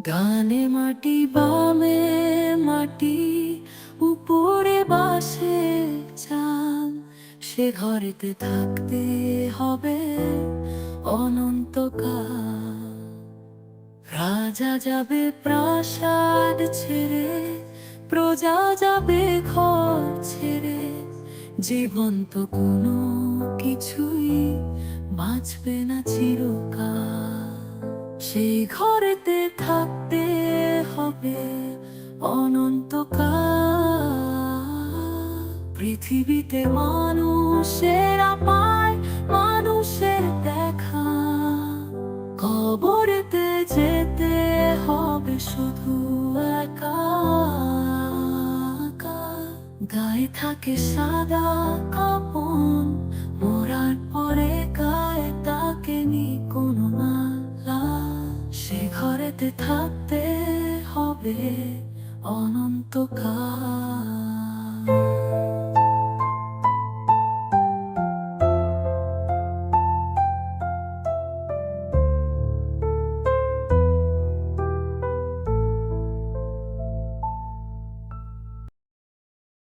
ডানে মাটি বামে মাটি, উপরে বাসে চাল, সে ঘরেতে থাকতে হবে অনন্তকাল। রাজা যাবে প্রাসাদ ছেড়ে, প্রজা যাবে ঘর ছেড়ে, জীবন তো কোনো কিছুই বাঁচবে না চিরকাল। সেই ঘরেতে থাকতে হবে অনন্তকাল। পৃথিবীতে মানুষেরা পায় মানুষের দেখা, কবরেতে যেতে হবে শুধু একা একা। গায়ে থাকে সাদা কাপড়, মরার পরে গায়ে তাকে নি কোনো মালা। সে ঘরেতে থাকতে হবে অনন্তকাল।